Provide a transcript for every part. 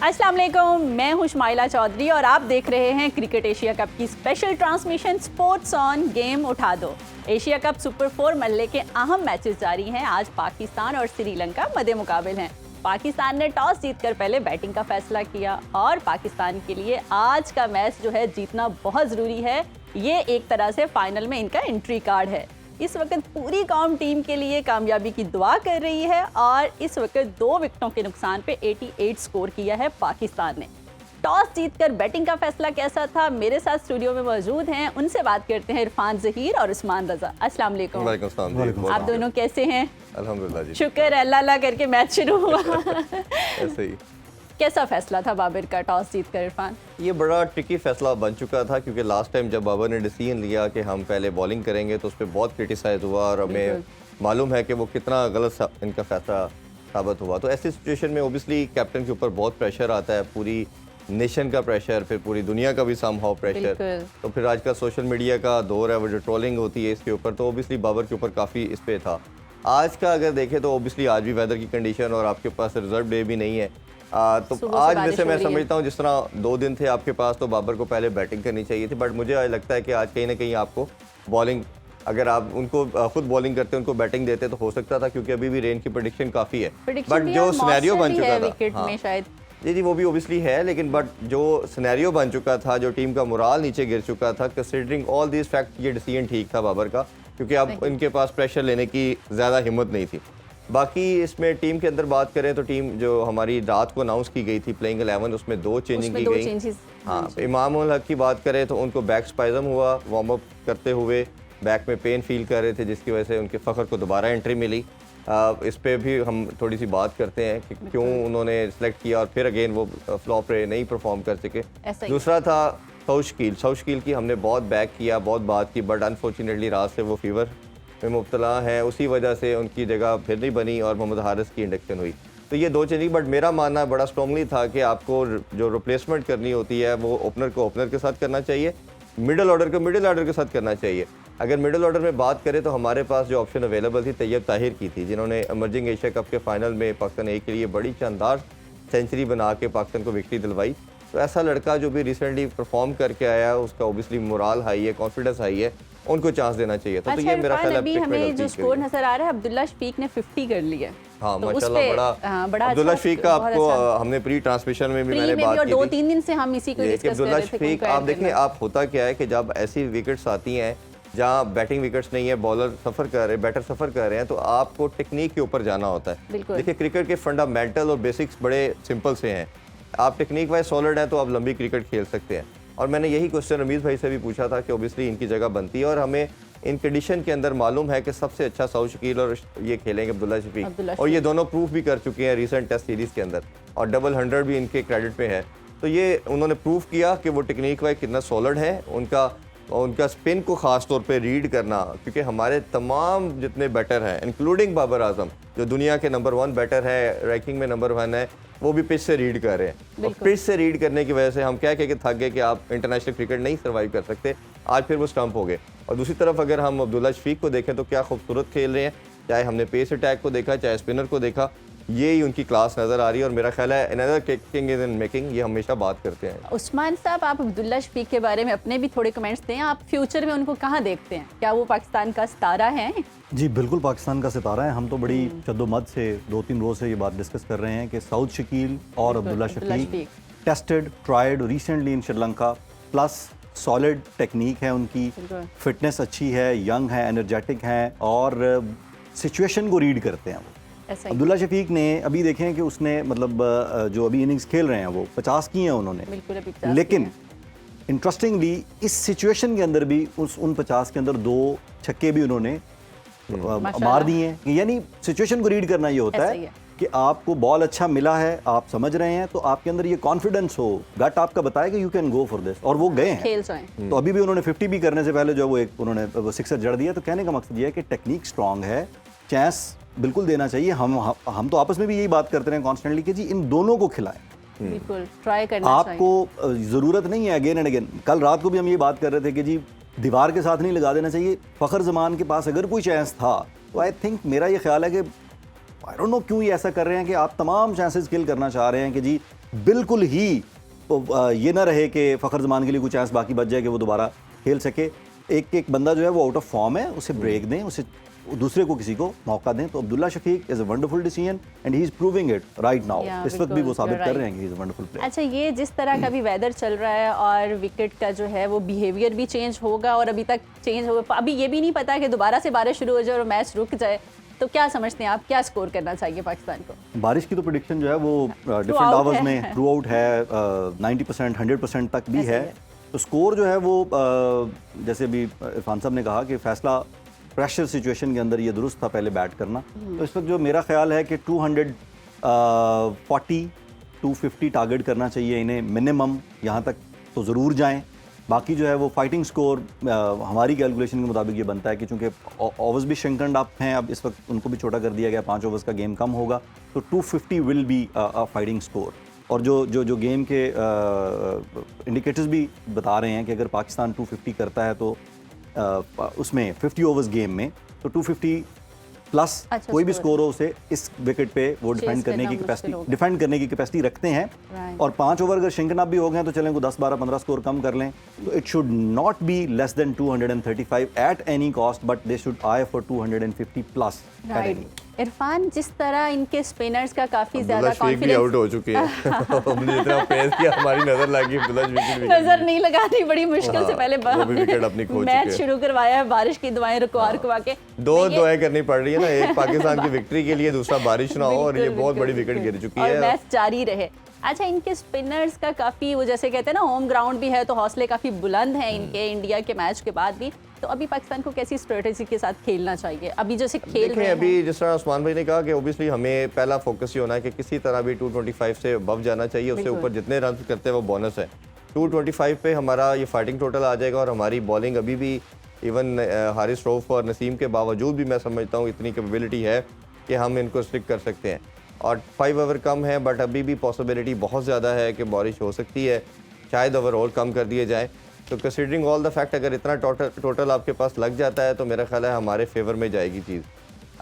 अस्सलाम वालेकुम, मैं हूं शुमाइला चौधरी और आप देख रहे हैं क्रिकेट एशिया कप की special transmission sports on game उठा दो। एशिया कप सुपर 4 मरहले के अहम मैचेस जारी हैं। आज पाकिस्तान और श्रीलंका मद्दे मुकाबिल हैं। पाकिस्तान ने टॉस जीतकर पहले बैटिंग का फैसला किया और पाकिस्तान के लिए आज का मैच जो है जीतना बहुत ज़रूरी है। ये एक तरह से फाइनल में इनका एंट्री कार्ड है। इस वक्त पूरी कौम टीम के लिए कामयाबी की दुआ कर रही है और इस वक्त 2 विकेटों के नुकसान पे 88 स्कोर किया है पाकिस्तान ने। टॉस जीतकर बैटिंग का फैसला कैसा था, मेरे साथ स्टूडियो में मौजूद हैं, उनसे बात करते हैं। इरफान ज़हीर और उस्मान रजा, अस्सलाम वालेकुम। वालेकुम सलाम। आप दोनों कैसे हैं? अल्हम्दुलिल्लाह जी। शुक्र है, अल्लाह अल्लाह करके मैच शुरू हुआ। ऐसे ही कैसा फैसला था बाबर का टॉस जीतकर इरफान? ये बड़ा ट्रिकी फैसला बन चुका था क्योंकि लास्ट टाइम जब बाबर ने डिसीजन लिया कि हम पहले बॉलिंग करेंगे तो उस पर बहुत क्रिटिसाइज हुआ और हमें मालूम है कि वो कितना गलत इनका फैसला साबित हुआ। तो ऐसी सिचुएशन में ओबियसली कैप्टन के ऊपर बहुत प्रेशर आता है, पूरी नेशन का प्रेशर, फिर पूरी दुनिया का भी समहाउ प्रेशर। तो फिर आज का सोशल मीडिया का दौर है, वो जो ट्रोलिंग होती है इसके ऊपर, तो ओबियसली बाबर के ऊपर काफ़ी इस पे था। आज का अगर देखें तो ओबियसली आज भी वेदर की कंडीशन और आपके पास रिजर्व डे भी नहीं है, तो आज वैसे मैं समझता हूँ जिस तरह 2 दिन थे आपके पास तो बाबर को पहले बैटिंग करनी चाहिए थी। बट मुझे आज लगता है कि आज कहीं ना कहीं आपको बॉलिंग, अगर आप उनको खुद बॉलिंग करते उनको बैटिंग देते तो हो सकता था, क्योंकि अभी भी रेन की प्रेडिक्शन काफ़ी है। बट जो सिनेरियो बन चुका था, हाँ, शायद जी वो भी ओबियसली है, लेकिन बट जो सिनेरियो बन चुका था, जो टीम का मोराल नीचे गिर चुका था, कंसिडरिंग ऑल दिस फैक्ट, ये डिसीजन ठीक था बाबर का, क्योंकि अब इनके पास प्रेशर लेने की ज़्यादा हिम्मत नहीं थी। बाकी इसमें टीम के अंदर बात करें तो टीम जो हमारी रात को अनाउंस की गई थी प्लेइंग 11, उसमें 2 चेंजिंग की गई। हाँ, इमाम उल हक की बात करें तो उनको बैक स्पाइजम हुआ, वार्म अप करते हुए बैक में पेन फील कर रहे थे, जिसकी वजह से उनके फ़खर को दोबारा एंट्री मिली। इस पे भी हम थोड़ी सी बात करते हैं कि क्यों उन्होंने सेलेक्ट किया और फिर अगेन वो फ्लॉप रहे, नहीं परफॉर्म कर सके। दूसरा था सौशकील की हमने बहुत बैक किया, बहुत बात की, बट अनफॉर्चुनेटली रात से वो फीवर में मुब्तला है, उसी वजह से उनकी जगह फिर नहीं बनी और मोहम्मद हारिस की इंडक्शन हुई। तो ये 2 चेंजिंग, बट मेरा मानना बड़ा स्ट्रॉन्गली था कि आपको जो रिप्लेसमेंट करनी होती है वो ओपनर को ओपनर के साथ करना चाहिए, मिडिल ऑर्डर को मिडिल ऑर्डर के साथ करना चाहिए। अगर मिडिल ऑर्डर में बात करें तो हमारे पास जो ऑप्शन अवेलेबल थी तैयब ताहिर की थी, जिन्होंने इमर्जिंग एशिया कप के फाइनल में पाकिस्तान ए के लिए बड़ी शानदार सेंचुरी बना के पाकिस्तान को विक्ट्री दिलवाई। तो ऐसा लड़का जो भी रिसेंटली परफॉर्म करके आया है, उसका ओबियसली मोराल हाई है, कॉन्फिडेंस हाई है, उनको चांस देना चाहिए था। अच्छा, तो ये मेरा ख्याल है अभी हमें जो स्कोर नजर आ रहा है, अब्दुल्ला शफीक ने 50 कर लिया। हाँ, तो माशाल्लाह बड़ा अब्दुल्ला शफीक का आपको हमने प्री ट्रांसमिशन में भी मैंने बात की थी। 2-3 दिन से हम इसी को डिस्कस कर रहे थे। अब्दुल्ला शफीक, आप देखें आप होता क्या है कि जब ऐसी विकेट्स आती हैं जहाँ बैटिंग विकेट्स नहीं है, बॉलर सफ़र कर रहे हैं, बैटर सफ़र कर रहे हैं, तो आपको टेक्निक के ऊपर जाना होता है। देखिए क्रिकेट के फंडामेंटल और बेसिक्स बड़े सिंपल से हैं। आप टेक्निक वाइज सॉलिड हैं तो आप लंबी क्रिकेट खेल सकते हैं। और मैंने यही क्वेश्चन रमीज़ भाई से भी पूछा था कि ओबियसली इनकी जगह बनती है और हमें इन कंडीशन के अंदर मालूम है कि सबसे अच्छा सौशकील और ये खेलेंगे अब्दुल्ला शफीक, और ये दोनों प्रूफ भी कर चुके हैं रिसेंट टेस्ट सीरीज़ के अंदर, और डबल 100 भी इनके क्रेडिट पे है। तो ये उन्होंने प्रूफ किया कि वो टेक्निक वाइज कितना सॉलिड है। उनका स्पिन को ख़ास तौर पे रीड करना, क्योंकि हमारे तमाम जितने बैटर हैं इंक्लूडिंग बाबर आजम जो दुनिया के नंबर 1 बैटर है, रैंकिंग में नंबर 1 है, वो भी पिच से रीड कर रहे हैं। और पिच से रीड करने की वजह से हम क्या कह के थक गए कि आप इंटरनेशनल क्रिकेट नहीं सर्वाइव कर सकते। आज फिर वो स्टंप हो गए। और दूसरी तरफ अगर हम अब्दुल्ला शफीक को देखें तो क्या खूबसूरत खेल रहे हैं, चाहे हमने पेस अटैक को देखा, चाहे स्पिनर को देखा, ये ही उनकी क्लास नज़र आ रही है। और मेरा ख्याल है another king is in making, ये हमेशा बात करते हैं। उस्मान साहब, आप अब्दुल्ला शफीक के बारे में अपने भी थोड़े कमेंट्स दें। आप फ्यूचर में उनको कहाँ देखते हैं? क्या वो पाकिस्तान का सितारा है? जी बिल्कुल पाकिस्तान का सितारा है। हम तो बड़ी जद्दोमद से 2-3 रोज से ये बात डिस्कस कर रहे हैं कि सौशकील और Abdullah Shafiq tested, tried recently in Sri Lanka, plus solid technique है उनकी, फिटनेस अच्छी है, यंग है, एनर्जेटिक हैं और सिचुएशन को रीड करते हैं वो। अब्दुल्ला शफीक ने अभी देखें कि उसने मतलब जो अभी इनिंग्स खेल रहे हैं वो 50 की हैं उन्होंने, लेकिन इंटरेस्टिंगली इस सिचुएशन के अंदर भी उन 50 के अंदर 2 छक्के भी उन्होंने मार दिए हैं। यानी सिचुएशन को रीड करना ये होता है कि आपको बॉल अच्छा मिला है, आप समझ रहे हैं, तो आपके अंदर ये कॉन्फिडेंस हो, गट आपका बताया कि you can go for this, और वो गए हैं। तो अभी भी उन्होंने 50 भी करने से पहले जो वो उन्होंने वो 6 जड़ दिया। तो कहने का मकसद ये है कि टेक्निक स्ट्रांग है, चांस बिल्कुल देना चाहिए। हम तो आपस में भी यही बात करते रहे कॉन्स्टेंटली कि जी इन दोनों को खिलाएं, बिल्कुल ट्राई करना आपको ज़रूरत नहीं है अगेन एंड अगेन। कल रात को भी हम ये बात कर रहे थे कि जी दीवार के साथ नहीं लगा देना चाहिए। फ़खर जमान के पास अगर कोई चांस था तो आई थिंक मेरा ये ख्याल है कि आई डोंट नो क्यों ये ऐसा कर रहे हैं कि आप तमाम चांसेस किल करना चाह रहे हैं कि जी बिल्कुल ही ये ना रहे कि फ़खर जमान के लिए कुछ चांस बाकी बच जाए कि वो दोबारा खेल सके। एक एक बंदा जो है वो आउट ऑफ फॉर्म है, उसे ब्रेक दें, उसे दूसरे को किसी को मौका दें। तो Abdullah Shafique is a wonderful decision and he is proving it right now. इस वक्त भी वो साबित कर रहे हैं कि he is a wonderful player. अच्छा, ये जिस तरह का भी वेदर चल रहा है और विकेट का जो है वो बिहेवियर भी चेंज होगा और अभी तक चेंज होगा, अभी ये भी नहीं पता कि दोबारा से बारिश शुरू हो जाए और मैच रुक जाए, तो क्या समझते हैं आप, क्या स्कोर करना चाहिए पाकिस्तान को? बारिश की तो प्रेडिक्शन जो है वो डिफरेंट आवर्स में थ्रू आउट है, 90% 100% तक भी है। तो स्कोर जो है वो जैसे अभी इरफान साहब ने कहा कि फैसला प्रेशर सिचुएशन के अंदर ये दुरुस्त था पहले बैट करना। तो इस वक्त जो मेरा ख्याल है कि 240 250 टारगेट करना चाहिए इन्हें मिनिमम, यहाँ तक तो ज़रूर जाएं। बाकी जो है वो फाइटिंग स्कोर हमारी कैलकुलेशन के मुताबिक ये बनता है कि चूँकि ओवर्स भी श्रिंकन्ड अप हैं, अब इस वक्त उनको भी छोटा कर दिया गया, 5 ओवर्स का गेम कम होगा, तो 250 will be a fighting score. और जो गेम के इंडिकेटर्स भी बता रहे हैं कि अगर पाकिस्तान 250 करता है तो उसमें 50 ओवर्स गेम में तो 250 प्लस कोई भी स्कोर हो उसे इस विकेट पे वो डिफेंड करने की कैपेसिटी रखते हैं। और 5 ओवर अगर श्रिंकन अप भी हो गए तो चलें, 10 12 15 स्कोर कम कर लें, तो it should not be less than 235 at any cost, but they should I for 250 plus. Irfan, जिस तरह इनके स्पिनर्स का काफी ज्यादा कॉन्फिडेंस आउट हो चुके हैं हमने इतना पेस किया, हमारी नजर लगी, नजर नहीं लगानी, बड़ी मुश्किल से पहले मैच शुरू करवाया है, बारिश की दुआएं रुकवा के। दो दुआएं करनी पड़ रही है ना, एक पाकिस्तान की विक्ट्री के लिए, दूसरा बारिश ना हो, और ये बहुत बड़ी विकेट गिर चुकी है, मैच जारी रहे। अच्छा, इनके स्पिनर्स का काफी, वो जैसे कहते हैं ना, होम ग्राउंड भी है तो हौसले काफी बुलंद हैं इनके, इंडिया के मैच के बाद भी। तो अभी पाकिस्तान को कैसी स्ट्रेटेजी के साथ खेलना चाहिए अभी जैसे खेल रहे हैं? अभी जिस तरह उस्मान भाई ने कहा कि ओबियसली हमें पहला फोकस ये होना है कि किसी तरह भी 225 से अबव जाना चाहिए, उससे ऊपर जितने रन करते हैं वो बोनस है। 225 पे हमारा ये फाइटिंग टोटल आ जाएगा, और हमारी बॉलिंग अभी भी इवन हारिस रऊफ और नसीम के बावजूद भी मैं समझता हूँ इतनी कैपेबिलिटी है कि हम इनको स्टिक कर सकते हैं। और 5 ओवर कम है, बट अभी भी पॉसिबिलिटी बहुत ज़्यादा है कि बारिश हो सकती है, शायद ओवर और कम कर दिए जाए। तो कंसीडरिंग ऑल द फैक्ट अगर इतना टोटल आपके पास लग जाता है तो मेरा ख्याल है हमारे फेवर में जाएगी चीज़।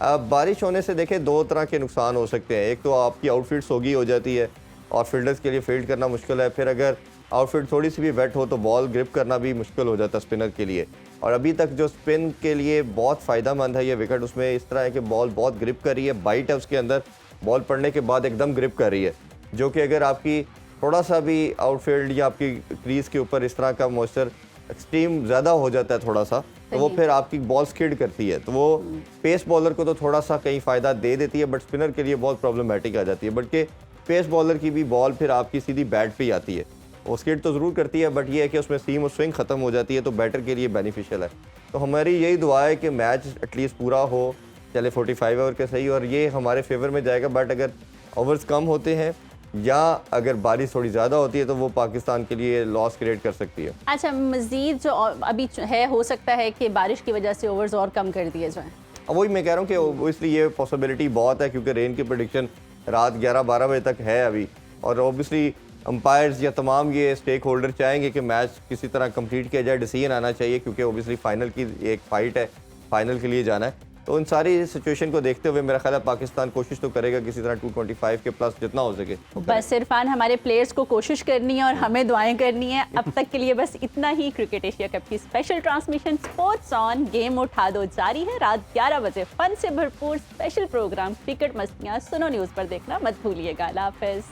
अब बारिश होने से देखें 2 तरह के नुकसान हो सकते हैं, एक तो आपकी आउटफील्ड सोगी हो जाती है और फील्डर्स के लिए फील्ड करना मुश्किल है, फिर अगर आउटफील्ड थोड़ी सी भी वेट हो तो बॉल ग्रिप करना भी मुश्किल हो जाता है स्पिनर के लिए। और अभी तक जो स्पिन के लिए बहुत फ़ायदेमंद है ये विकेट, उसमें इस तरह है कि बॉल बहुत ग्रिप कर रही है, बाइट है उसके अंदर, बॉल पड़ने के बाद एकदम ग्रिप कर रही है, जो कि अगर आपकी थोड़ा सा भी आउटफील्ड या आपकी क्रीज के ऊपर इस तरह का मॉइस्चर एक्सट्रीम ज़्यादा हो जाता है थोड़ा सा, तो वो फिर आपकी बॉल स्किड करती है, तो वो पेस बॉलर को तो थोड़ा सा कहीं फ़ायदा दे देती है, बट स्पिनर के लिए बहुत प्रॉब्लमेटिक आ जाती है। बल्कि पेस बॉलर की भी बॉल फिर आपकी सीधी बैट पे ही आती है, वो स्किड तो ज़रूर करती है, बट ये है कि उसमें सीम और स्विंग ख़त्म हो जाती है, तो बैटर के लिए बेनिफिशियल है। तो हमारी यही दुआ है कि मैच एटलीस्ट पूरा हो, चले 45 ओवर के सही, और ये हमारे फेवर में जाएगा। बट अगर ओवर्स कम होते हैं या अगर बारिश थोड़ी ज़्यादा होती है तो वो पाकिस्तान के लिए लॉस क्रिएट कर सकती है। अच्छा, मज़ीद जो अभी है, हो सकता है कि बारिश की वजह से ओवर्स और कम कर दिए जाएं। अब वही मैं कह रहा हूँ कि इसलिए ये पॉसिबिलिटी बहुत है, क्योंकि रेन की प्रेडिक्शन रात 11-12 बजे तक है अभी, और ओबियसली अंपायर्स या तमाम ये स्टेक होल्डर चाहेंगे कि मैच किसी तरह कंप्लीट किया जाए, डिसीजन आना चाहिए, क्योंकि ओबियसली फाइनल की एक फाइट है, फाइनल के लिए जाना है। तो इन सारी सिचुएशन को देखते हुए मेरा ख्याल है पाकिस्तान कोशिश तो करेगा किसी तरह 225 के प्लस जितना हो सके। बस इरफान, हमारे प्लेयर्स को कोशिश करनी है और हमें दुआएं करनी है। अब तक के लिए बस इतना ही। क्रिकेट एशिया कप की special transmission sports on game उठा दो जारी है। रात 11 बजे फन से भरपूर स्पेशल प्रोग्राम क्रिकेट मस्तियाँ सुनो न्यूज़ पर देखना मत भूलिएगा। अल्लाह हाफिज़।